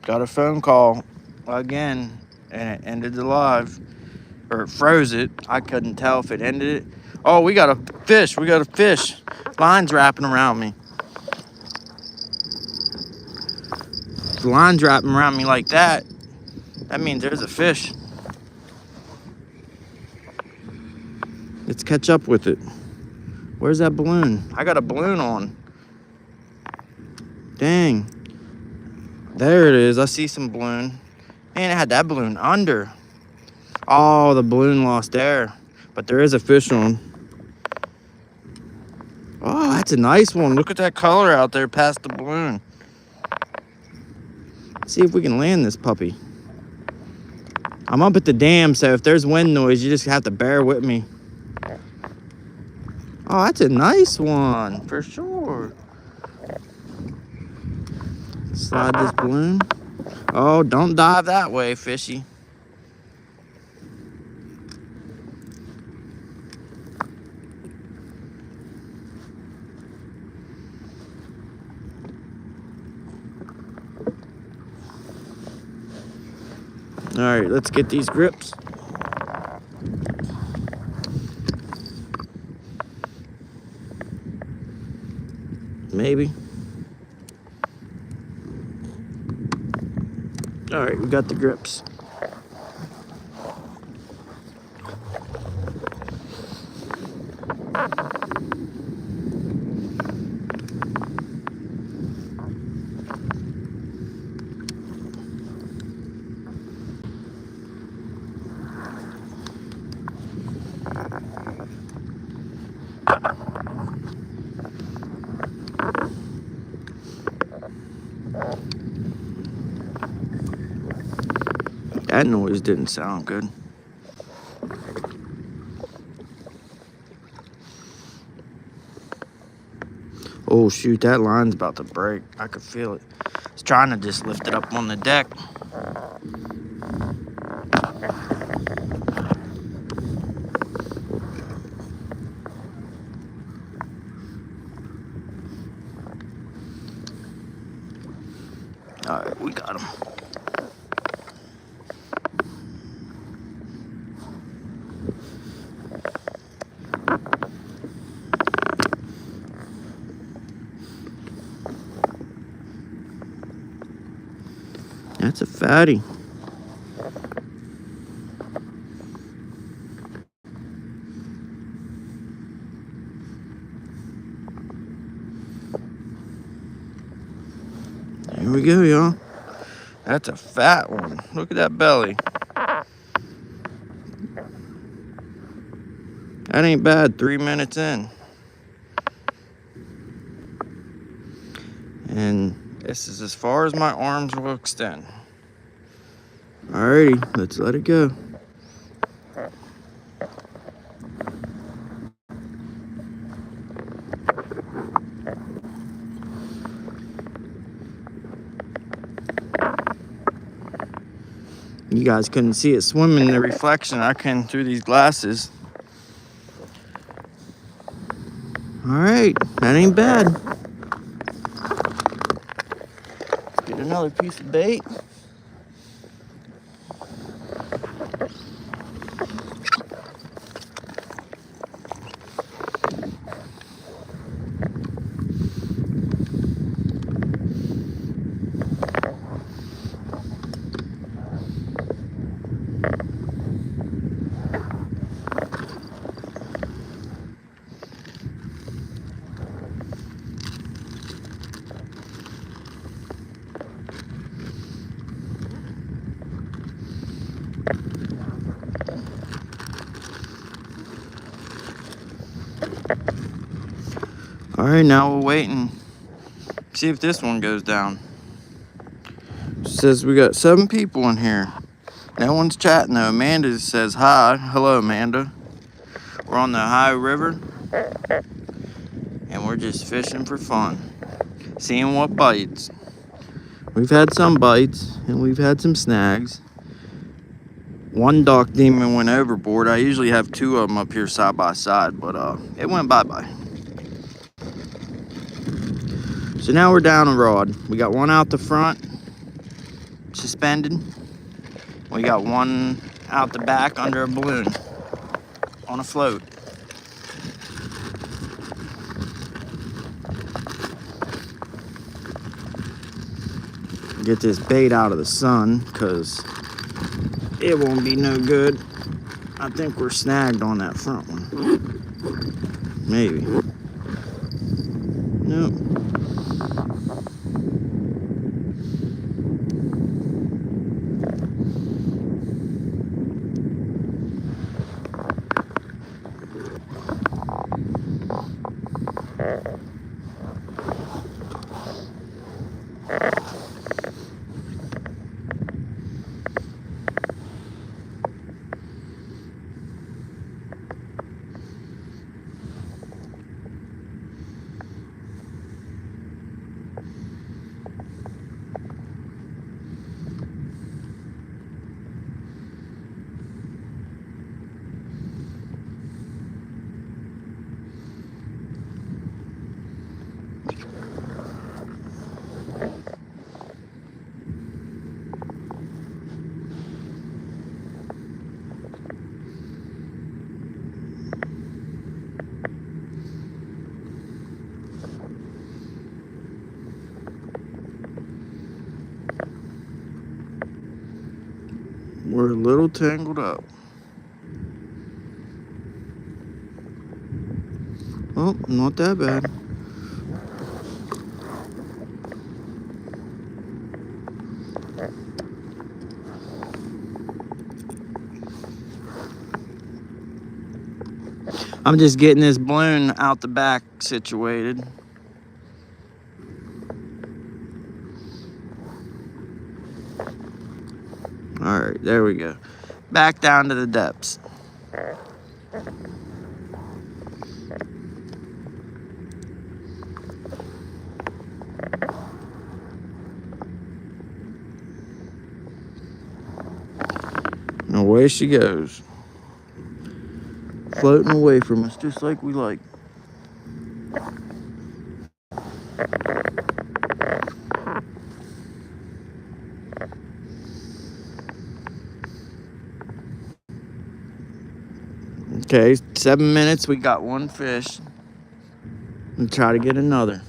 Got a phone call again, and it ended the live, or it froze it. I couldn't tell if it ended it. Oh, we got a fish. We got a fish. Line's wrapping around me. The line's wrapping around me like that. That means there's a fish. Let's catch up with it. Where's that balloon? I got a balloon on. Dang. There it is. I see some balloon. Man, it had that balloon under. Oh, the balloon lost air. But there is a fish on. Oh, that's a nice one. Look at that color out there past the balloon. Let's see if we can land this puppy. I'm up at the dam, so if there's wind noise, you just have to bear with me. Oh, that's a nice one, for sure. Slide this balloon. Oh, don't dive that way, fishy. All right, let's get these grips. Maybe. All right, we got the grips. That noise didn't sound good. Oh shoot, that line's about to break. I could feel it. I was trying to just lift it up on the deck. All right, we got him. That's a fatty. Here we go, y'all. That's a fat one. Look at that belly. That ain't bad, 3 minutes in. And this is as far as my arms will extend. Alrighty, let's let it go. You guys couldn't see it swimming in the reflection. I can through these glasses. Alright, that ain't bad. Let's get another piece of bait. Alright, now we'll wait and see if this one goes down. It says we got 7 people in here. No one's chatting though. Amanda says hi. Hello, Amanda. We're on the Ohio River and we're just fishing for fun. Seeing what bites. We've had some bites and we've had some snags. One dock demon went overboard. I usually have 2 of them up here side by side, but it went bye-bye. So now we're down a rod. We got one out the front suspended. We got one out the back under a balloon on a float. Get this bait out of the sun because it won't be no good. I think we're snagged on that front one. Maybe. Nope. We're a little tangled up. Oh, not that bad. I'm just getting this balloon out the back situated. All right, there we go. Back down to the depths. And away she goes. Floating away from us just like we like. Okay, 7 minutes, we got one fish. And try to get another.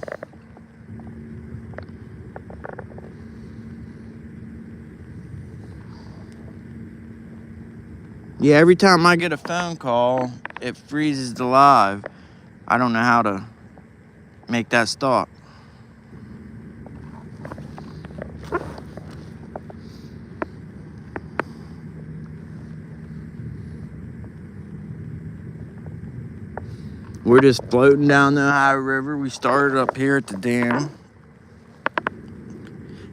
Yeah, every time I get a phone call, it freezes the live. I don't know how to make that stop. We're just floating down the Ohio River. We started up here at the dam.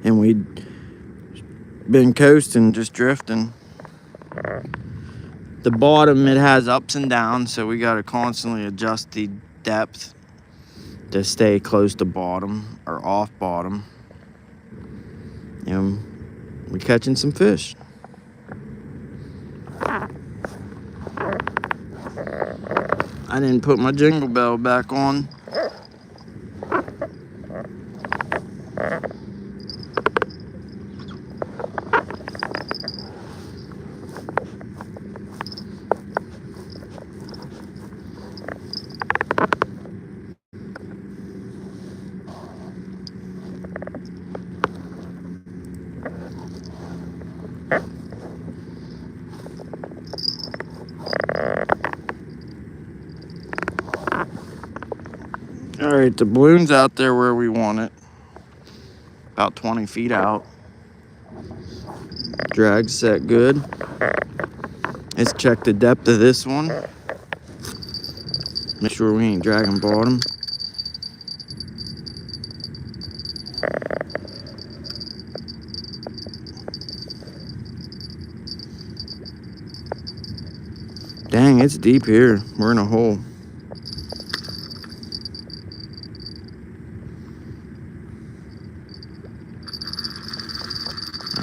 And we'd been coasting, just drifting. The bottom, it has ups and downs, so we got to constantly adjust the depth to stay close to bottom or off bottom. And we're catching some fish. I didn't put my jingle bell back on. All right, the balloon's out there where we want it. About 20 feet out. Drag set good. Let's check the depth of this one. Make sure we ain't dragging bottom. Dang, it's deep here. We're in a hole.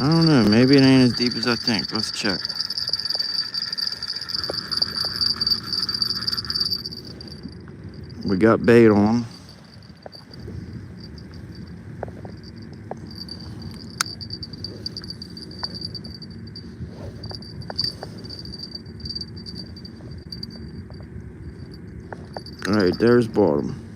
I don't know, maybe it ain't as deep as I think. Let's check. We got bait on. Alright, there's bottom.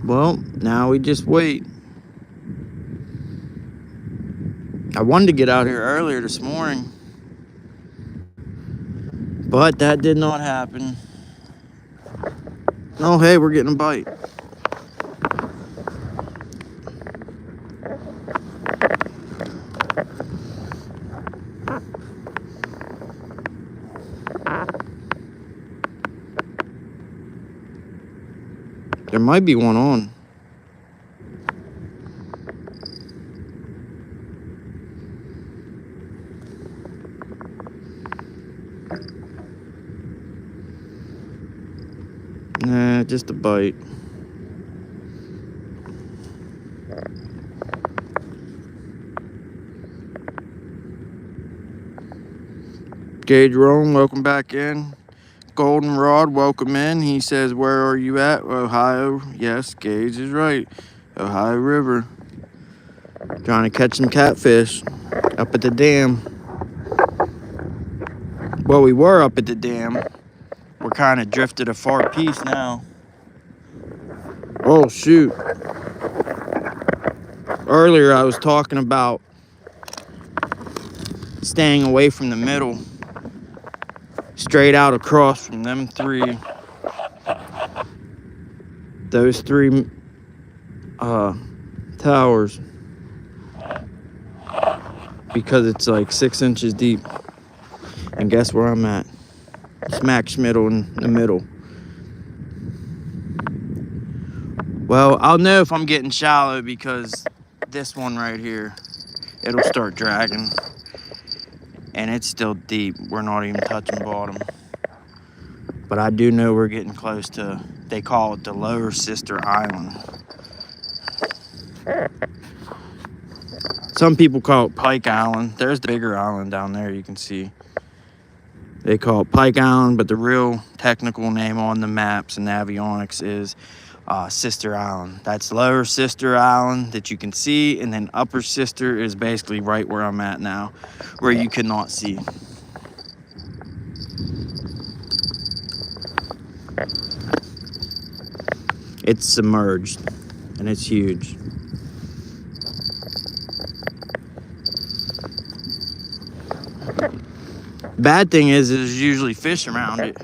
Well, now we just wait. I wanted to get out here earlier this morning, but that did not happen. Oh, hey, we're getting a bite. There might be one on. Nah, just a bite. Gage Rome, welcome back in. Goldenrod, welcome in. He says, where are you at? Ohio. Yes, Gage is right. Ohio River. Trying to catch some catfish up at the dam. Well, we were up at the dam. We're kind of drifted a far piece now. Oh, shoot. Earlier, I was talking about staying away from the middle. Straight out across from them three. Those three towers. Because it's like 6 inches deep. And guess where I'm at? Smack middle in the middle. Well, I'll know if I'm getting shallow because this one right here, it'll start dragging. And it's still deep. We're not even touching bottom. But I do know we're getting close to, they call it the Lower Sister Island. Some people call it Pike Island. There's the bigger island down there you can see. They call it Pike Island, but the real technical name on the maps and avionics is Sister Island. That's Lower Sister Island that you can see, and then Upper Sister is basically right where I'm at now, where you cannot see. It's submerged, and it's huge. Bad thing is there's usually fish around it,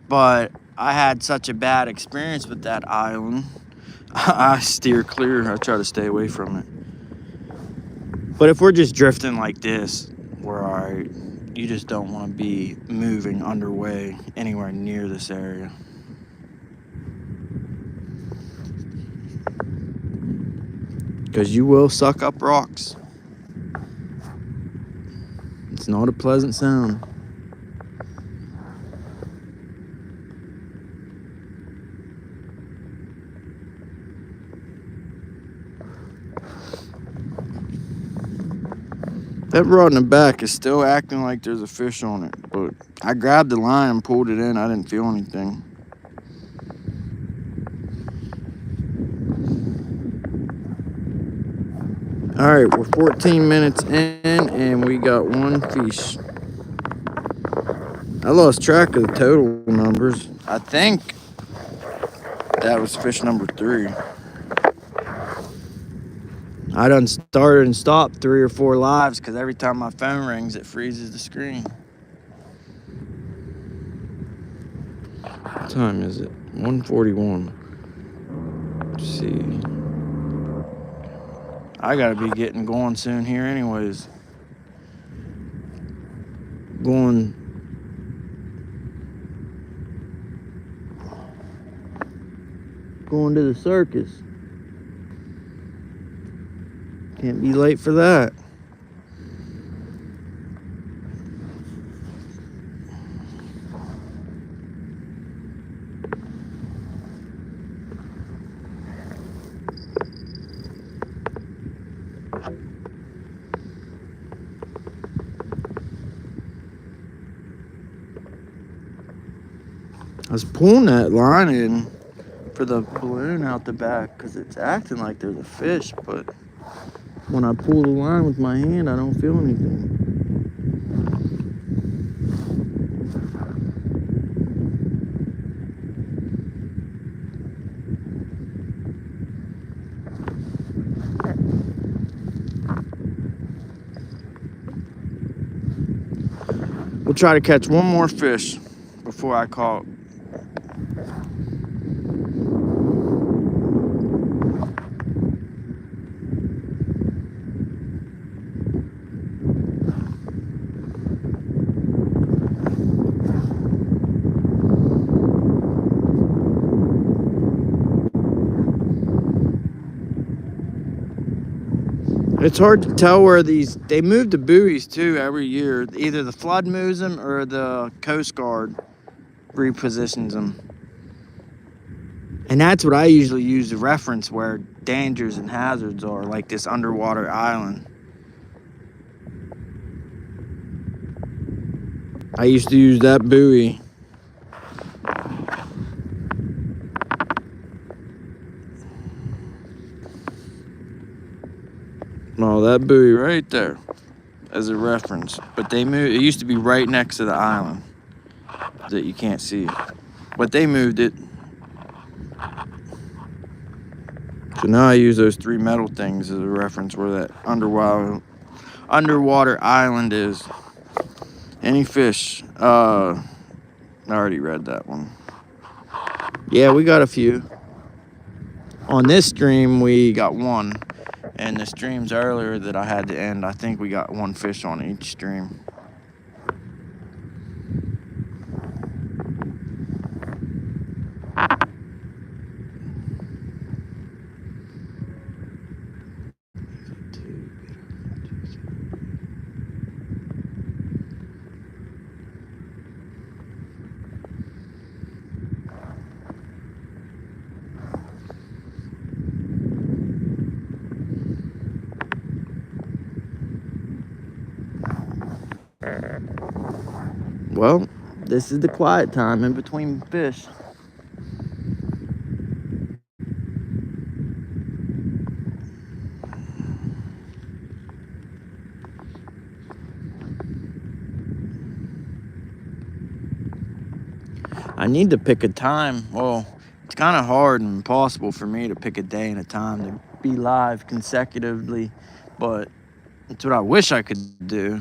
but I had such a bad experience with that island. I steer clear. I try to stay away from it. But if we're just drifting like this, we're all right. You just don't want to be moving underway anywhere near this area. Because you will suck up rocks. It's not a pleasant sound. That rod in the back is still acting like there's a fish on it, but I grabbed the line and pulled it in. I didn't feel anything. All right, we're 14 minutes in and we got one fish. I lost track of the total numbers. I think that was fish number 3. I done started and stopped 3 or 4 lives because every time my phone rings, it freezes the screen. What time is it? 1:41. Let's see. I gotta be getting going soon here anyways. Going to the circus. Can't be late for that. I was pulling that line in for the balloon out the back because it's acting like there's a fish, but when I pull the line with my hand, I don't feel anything. We'll try to catch one more fish before I call it. It's hard to tell where they move the buoys too every year. Either the flood moves them or the Coast Guard repositions them. And that's what I usually use to reference where dangers and hazards are, like this underwater island. I used to use that buoy. Oh, that buoy right there as a reference. But they moved, it used to be right next to the island that you can't see. But they moved it. So now I use those three metal things as a reference where that underwater island is. Any fish? I already read that one. Yeah, we got a few. On this stream, we got one. And the streams earlier that I had to end, I think we got one fish on each stream. Well, this is the quiet time in between fish. I need to pick a time. Well, it's kind of hard and impossible for me to pick a day and a time to be live consecutively, but it's what I wish I could do.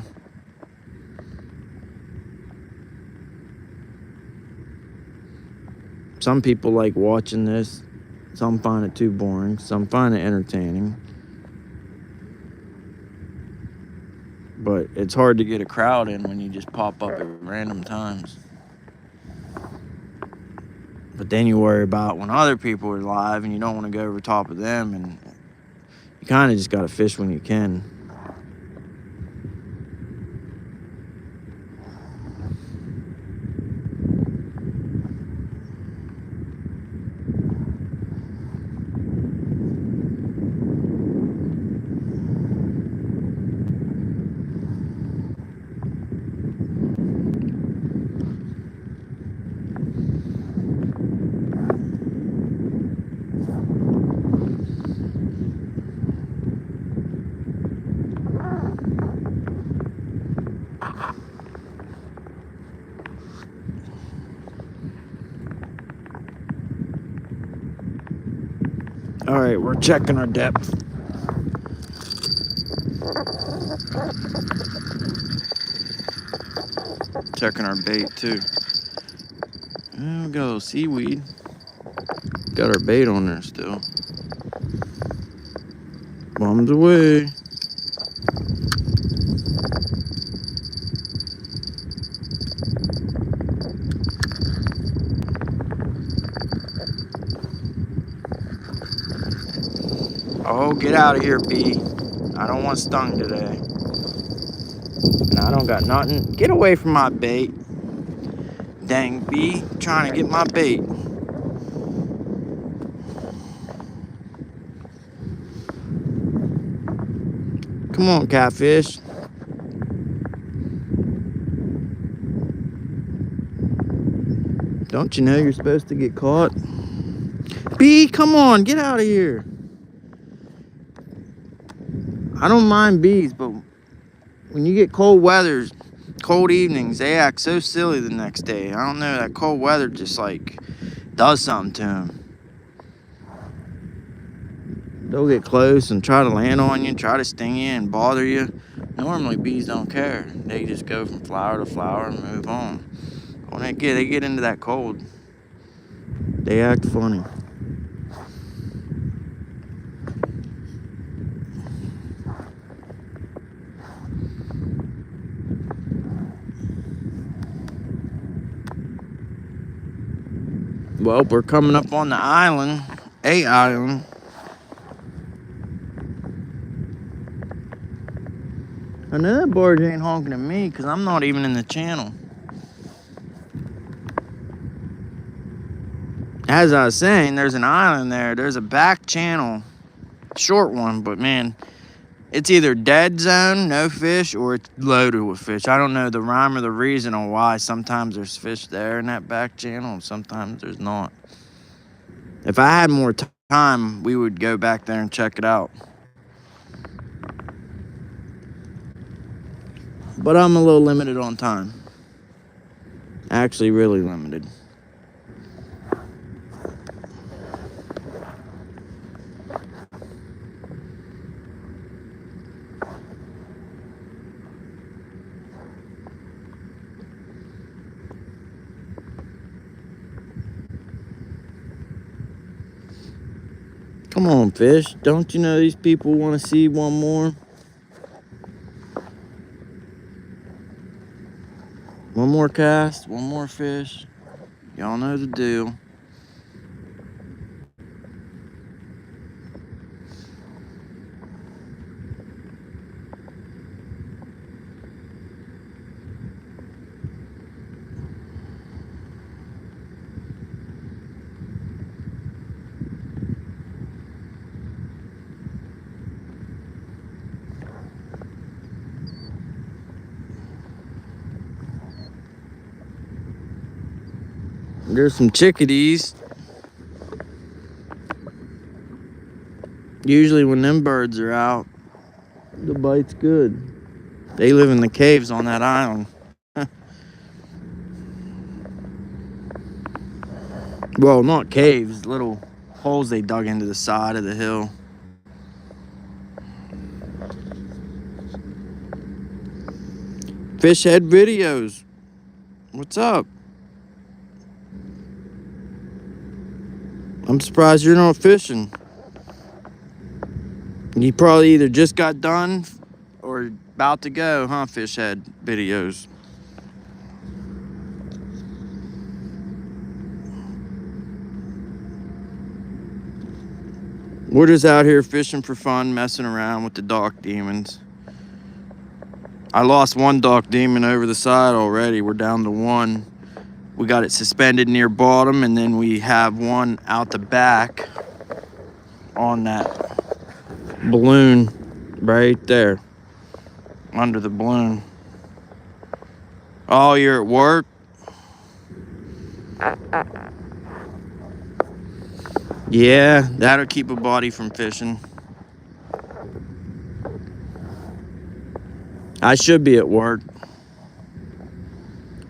Some people like watching this. Some find it too boring. Some find it entertaining. But it's hard to get a crowd in when you just pop up at random times. But then you worry about when other people are live and you don't want to go over top of them, and you kind of just got to fish when you can. All right, we're checking our depth. Checking our bait too. Oh, we got a little seaweed. Got our bait on there still. Bombs away. Oh, get out of here, B. I don't want stung today. And I don't got nothing. Get away from my bait. Dang, B. Trying to get my bait. Come on, catfish. Don't you know you're supposed to get caught? Bee, come on, get out of here. I don't mind bees, but when you get cold weathers, cold evenings, they act so silly the next day. I don't know, that cold weather just like does something to them. They'll get close and try to land on you, try to sting you and bother you. Normally bees don't care. They just go from flower to flower and move on. When they get into that cold, they act funny. Well, we're coming up on the island, a island. I know that barge ain't honking at me because I'm not even in the channel. As I was saying, there's an island there. There's a back channel, short one, but man, it's either dead zone, no fish, or it's loaded with fish. I don't know the rhyme or the reason on why sometimes there's fish there in that back channel and sometimes there's not. If I had more time, we would go back there and check it out. But I'm a little limited on time. Actually, really limited. Come on, fish. Don't you know these people want to see one more? One more cast, one more fish. Y'all know the deal. There's some chickadees. Usually when them birds are out, the bite's good. They live in the caves on that island. Well, not caves, little holes they dug into the side of the hill. Fish head videos. What's up? I'm surprised you're not fishing. You probably either just got done or about to go, huh, fish head videos? We're just out here fishing for fun, messing around with the dock demons. I lost one dock demon over the side already. We're down to one. We got it suspended near bottom, and then we have one out the back on that balloon right there, under the balloon. Oh, you're at work? Yeah, that'll keep a body from fishing. I should be at work.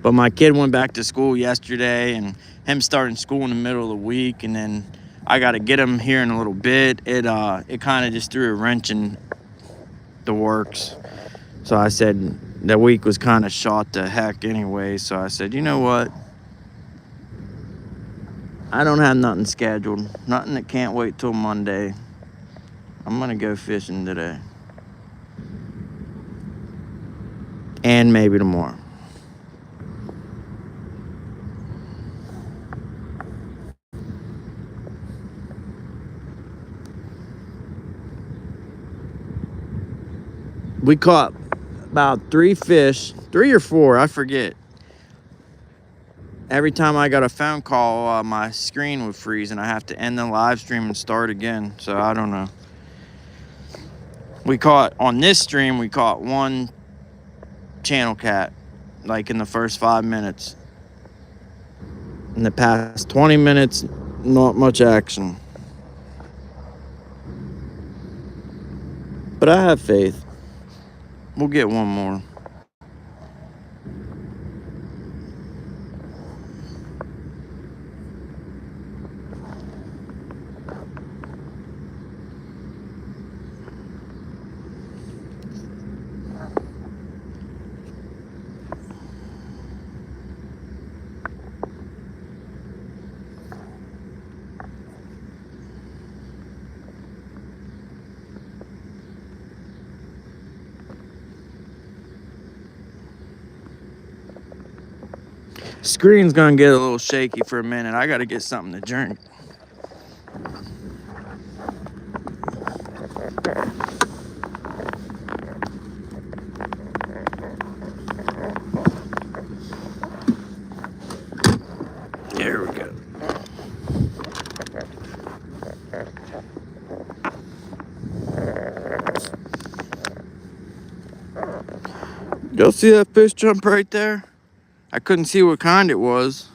But my kid went back to school yesterday, and him starting school in the middle of the week, and then I got to get him here in a little bit. It kind of just threw a wrench in the works. So I said that week was kind of shot to heck anyway. So I said, you know what? I don't have nothing scheduled. Nothing that can't wait till Monday. I'm going to go fishing today. And maybe tomorrow. We caught about 3 fish, 3 or 4, I forget. Every time I got a phone call, my screen would freeze and I have to end the live stream and start again. So I don't know. We caught, on this stream, we caught 1 channel cat, like in the first 5 minutes. In the past 20 minutes, not much action. But I have faith. We'll get one more. Screen's gonna get a little shaky for a minute. I gotta get something to drink. There we go. Y'all see that fish jump right there? I couldn't see what kind it was.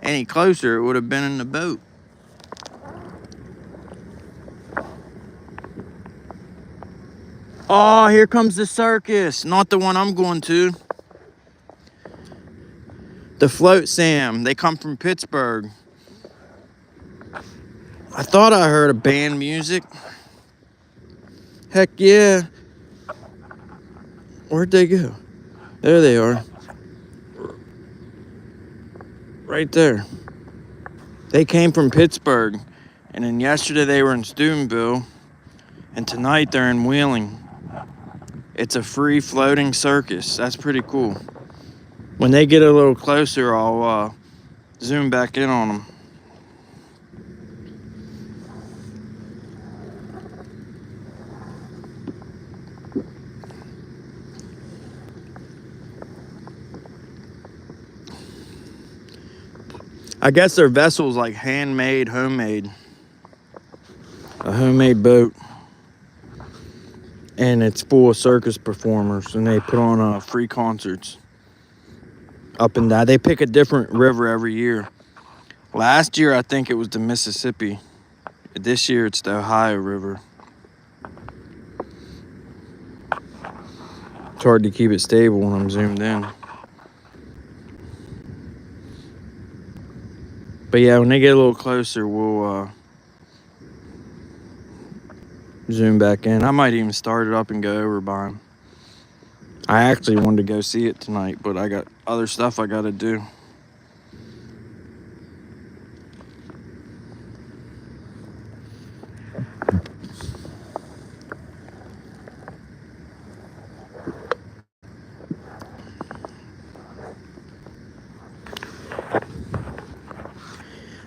Any closer, it would have been in the boat. Oh, here comes the circus. Not the one I'm going to. The Float Sam. They come from Pittsburgh. I thought I heard a band music. Heck yeah. Where'd they go? There they are. Right there. They came from Pittsburgh. And then yesterday they were in Steubenville. And tonight they're in Wheeling. It's a free floating circus. That's pretty cool. When they get a little closer, I'll zoom back in on them. I guess their vessel's like handmade, homemade. A homemade boat. And it's full of circus performers. And they put on free concerts. Up and down. They pick a different river every year. Last year, I think it was the Mississippi. This year, it's the Ohio River. It's hard to keep it stable when I'm zoomed in. But yeah, when they get a little closer, we'll zoom back in. I might even start it up and go over by them. I actually wanted to go see it tonight, but I got other stuff I gotta do.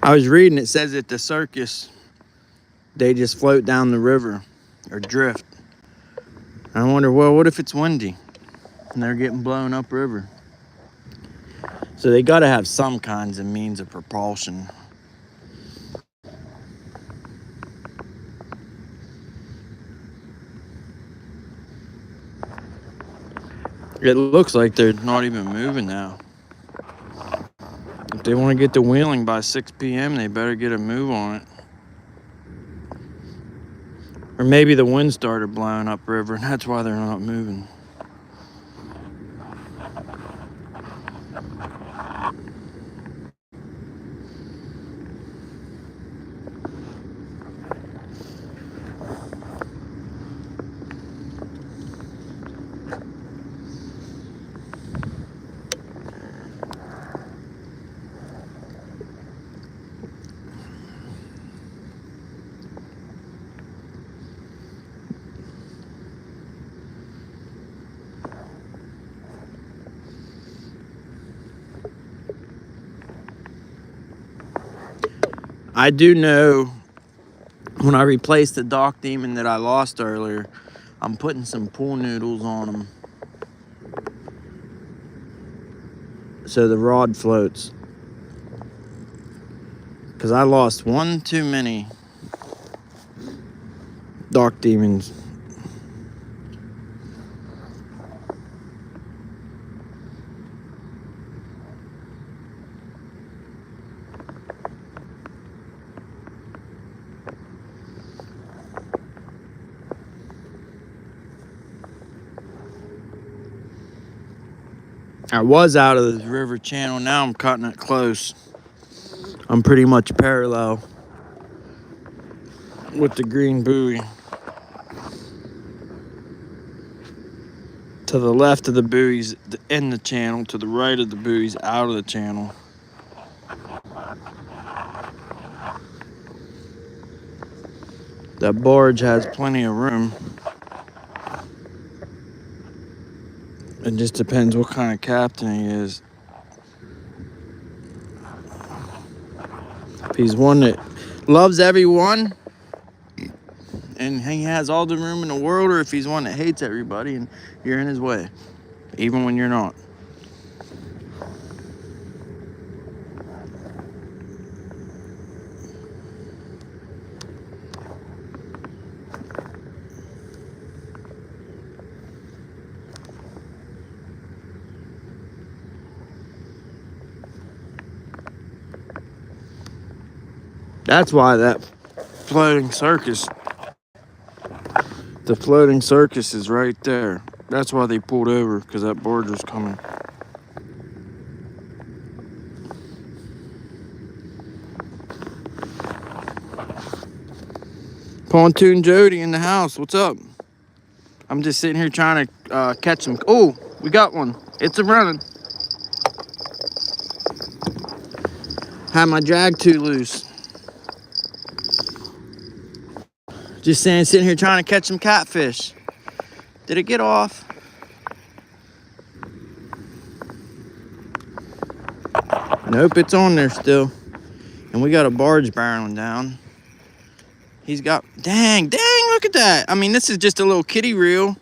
I was reading, it says at the circus, they just float down the river or drift. I wonder, well, what if it's windy and they're getting blown upriver? So they got to have some kinds of means of propulsion. It looks like they're not even moving now. If they want to get to Wheeling by 6 p.m., they better get a move on it. Or maybe the wind started blowing upriver, and that's why they're not moving. I do know when I replaced the dock demon that I lost earlier, I'm putting some pool noodles on them so the rod floats. Because I lost one too many dock demons. I was out of the river channel. Now I'm cutting it close. I'm pretty much parallel with the green buoy. To the left of the buoys in the channel, to the right of the buoys out of the channel. That barge has plenty of room. It just depends what kind of captain he is. If he's one that loves everyone and he has all the room in the world, or if he's one that hates everybody and you're in his way, even when you're not. That's why that floating circus, the floating circus is right there. That's why they pulled over, because that barge was coming. Pontoon Jody in the house. What's up? I'm just sitting here trying to catch some. Oh, we got one. It's a running. Had my drag too loose. Just sitting here trying to catch some catfish. Did it get off? Nope, it's on there still. And we got a barge barreling down. He's got, dang, look at that. I mean, this is just a little kiddie reel.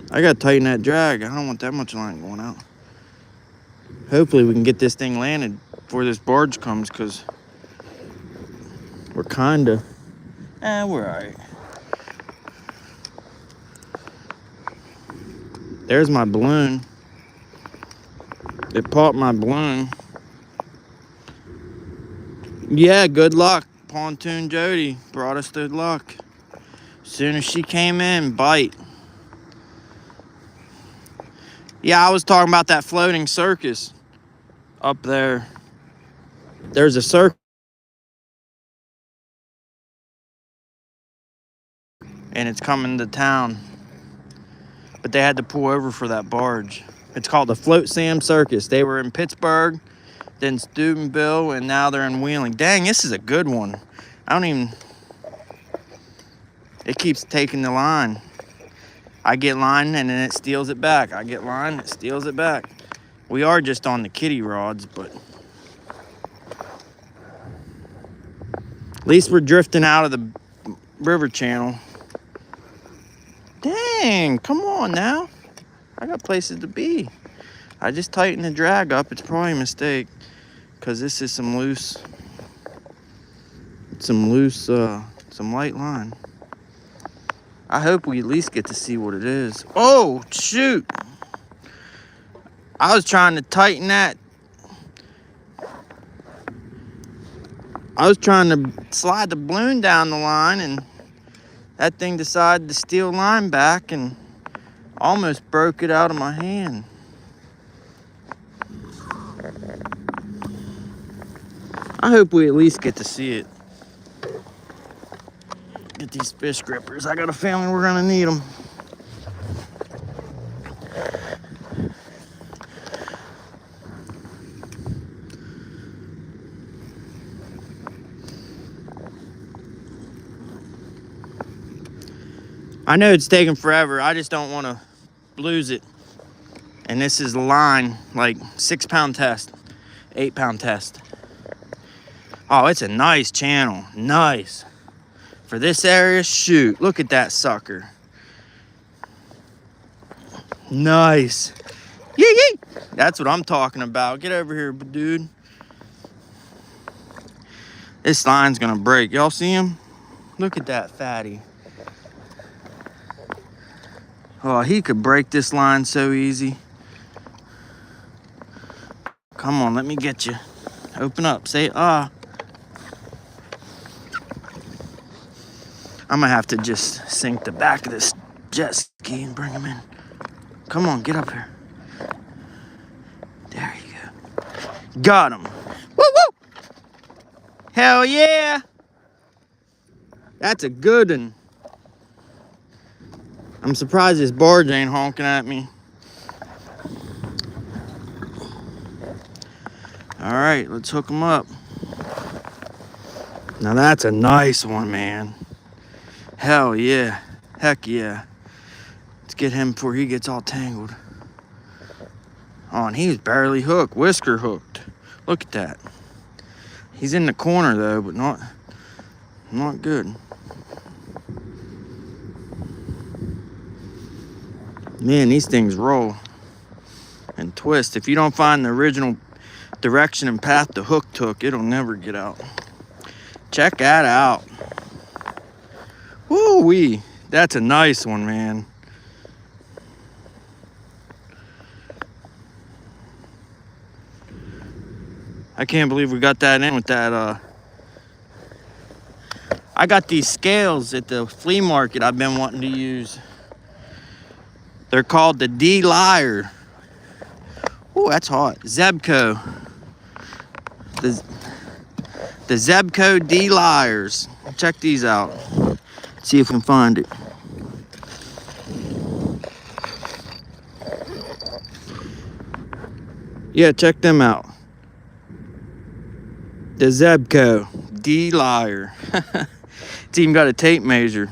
I gotta tighten that drag. I don't want that much line going out. Hopefully we can get this thing landed before this barge comes, because we're kinda, we're all right. There's my balloon. It popped my balloon. Yeah, good luck. Pontoon Jody brought us good luck. As soon as she came in, bite. Yeah, I was talking about that floating circus up there. There's a circus. And it's coming to town. But they had to pull over for that barge. It's called the Float Sam Circus. They were in Pittsburgh, then Steubenville, and now they're in Wheeling. Dang, this is a good one. It keeps taking the line. I get line and then it steals it back. I get line, it steals it back. We are just on the kiddie rods, but at least we're drifting out of the river channel. Dang, come on now. I got places to be. I just tightened the drag up. It's probably a mistake, because this is some light line. I hope we at least get to see what it is. Oh, shoot. I was trying to tighten that. I was trying to slide the balloon down the line, and that thing decided to steal line back and almost broke it out of my hand. I hope we at least get to see it. Get these fish grippers. I got a feeling we're gonna need them. I know it's taking forever. I just don't want to lose it. And this is the line, like 6 pound test, 8 pound test. Oh, it's a nice channel. Nice. For this area, shoot. Look at that sucker. Nice. Yee yee. That's what I'm talking about. Get over here, dude. This line's gonna break. Y'all see him? Look at that fatty. Oh, he could break this line so easy. Come on, let me get you. Open up. Say, ah. I'm gonna have to just sink the back of this jet ski and bring him in. Come on, get up here. Got him. Woo woo! Hell yeah! That's a good one. I'm surprised this barge ain't honking at me. All right, let's hook him up. Now that's a nice one, man. Hell yeah. Heck yeah. Let's get him before he gets all tangled. Oh, and he's barely hooked. Whisker hooked. Look at that. He's in the corner though, but not good. Man, these things roll and twist. If you don't find the original direction and path the hook took, it'll never get out. Check that out. Woo-wee. That's a nice one, man. I can't believe we got that in with that. I got these scales at the flea market I've been wanting to use. They're called the D-Lyre. Oh, that's hot. Zebco. The Zebco D-Lyres. Check these out. See if we can find it. Yeah, check them out. The Zebco D-Lyre. It's even got a tape measure.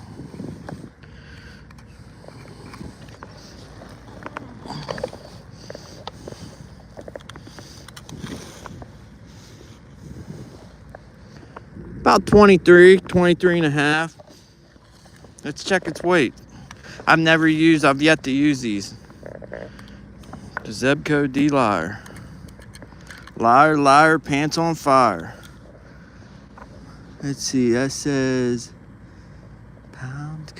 About 23 and a half. Let's check its weight. I've yet to use these. The Zebco D-Lyre. Lyre, lyre, pants on fire. Let's see, that says pounds.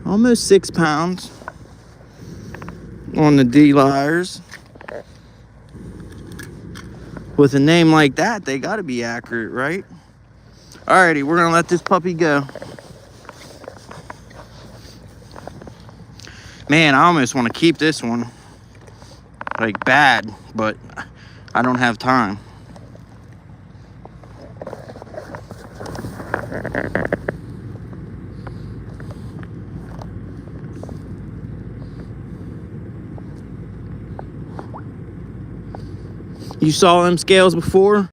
Almost 6 pounds on the D-Lyres. With a name like that, they gotta be accurate, right? Alrighty, we're gonna let this puppy go. Man, I almost want to keep this one. Like bad, but I don't have time. You saw them scales before?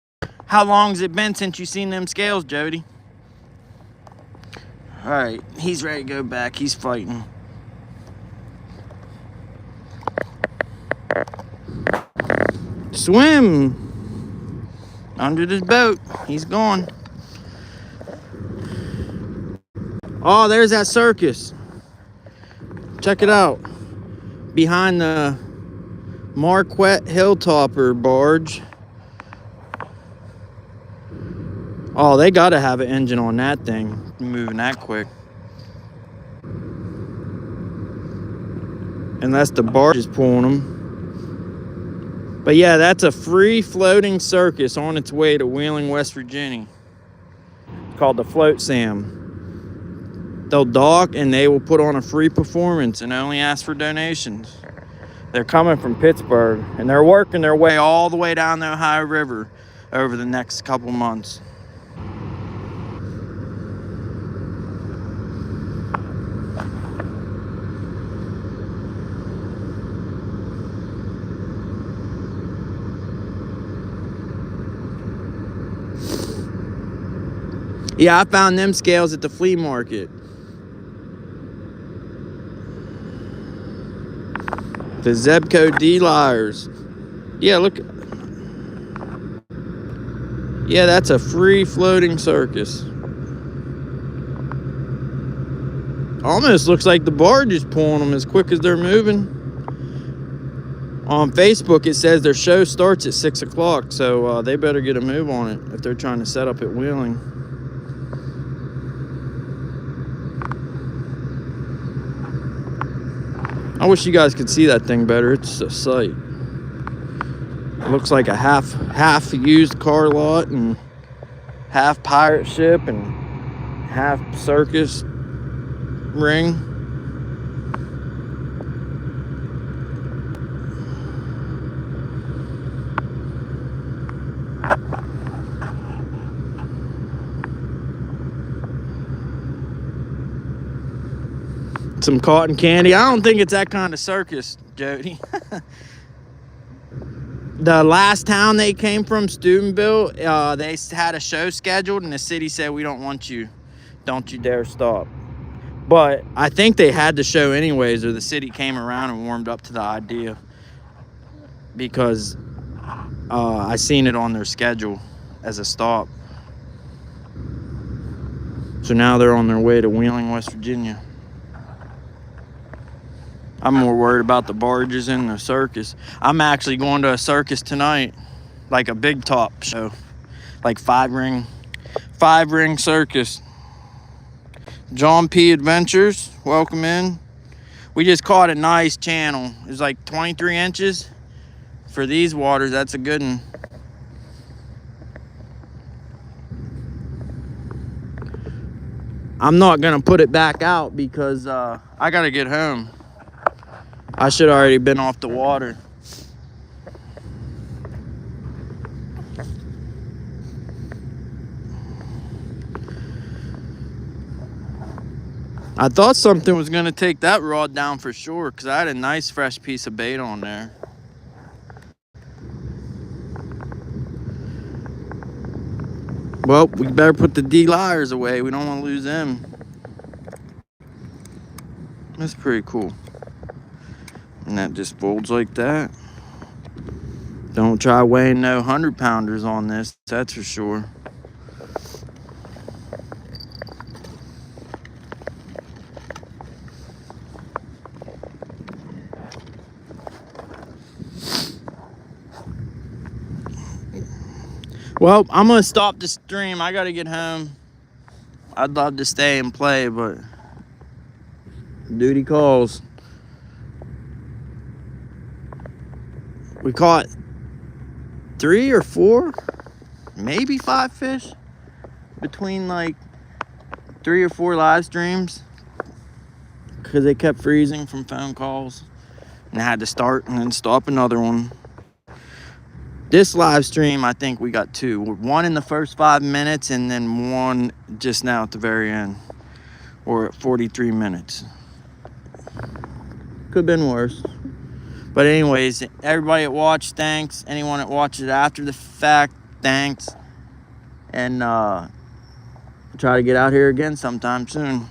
How long has it been since you seen them scales, Jody? All right, he's ready to go back. He's fighting. Swim under this boat. He's gone. Oh, there's that circus. Check it out. Behind the Marquette Hilltopper barge. Oh, they gotta have an engine on that thing, moving that quick. Unless the barge is pulling them. But yeah, that's a free floating circus on its way to Wheeling, West Virginia. It's called the Float Sam. They'll dock and they will put on a free performance and only ask for donations. They're coming from Pittsburgh and they're working their way all the way down the Ohio River over the next couple months. Yeah, I found them scales at the flea market. The Zebco D-Lyres. Yeah, look. Yeah, that's a free floating circus. Almost looks like the barge is pulling them as quick as they're moving. On Facebook, it says their show starts at 6 o'clock, so they better get a move on it if they're trying to set up at Wheeling. I wish you guys could see that thing better. It's a sight. It looks like a half used car lot and half pirate ship and half circus ring. some cotton candy. I don't think it's that kind of circus, Jody. The last town they came from, Steubenville, they had a show scheduled, and the city said, we don't want you. Don't you dare stop. But I think they had the show anyways, or the city came around and warmed up to the idea, because I seen it on their schedule as a stop. So now they're on their way to Wheeling, West Virginia. I'm more worried about the barges and the circus. I'm actually going to a circus tonight, like a big top show, like five ring circus. John P. Adventures, welcome in. We just caught a nice channel. It was like 23 inches. For these waters, that's a good one. I'm not gonna put it back out because I gotta get home. I should already been off the water. I thought something was gonna take that rod down for sure, because I had a nice fresh piece of bait on there. Well, we better put the D-liars away. We don't want to lose them. That's pretty cool. And that just folds like that. Don't try weighing no 100-pounders on this, that's for sure. Well, I'm going to stop the stream. I got to get home. I'd love to stay and play, but duty calls. We caught 3 or 4, maybe 5 fish between like 3 or 4 live streams, because they kept freezing from phone calls, and I had to start and then stop another one. This live stream, I think we got 2. 1 in the first 5 minutes, and then 1 just now at the very end. Or at 43 minutes. Could have been worse. But anyways, everybody that watched, thanks. Anyone that watched it after the fact, thanks. And try to get out here again sometime soon.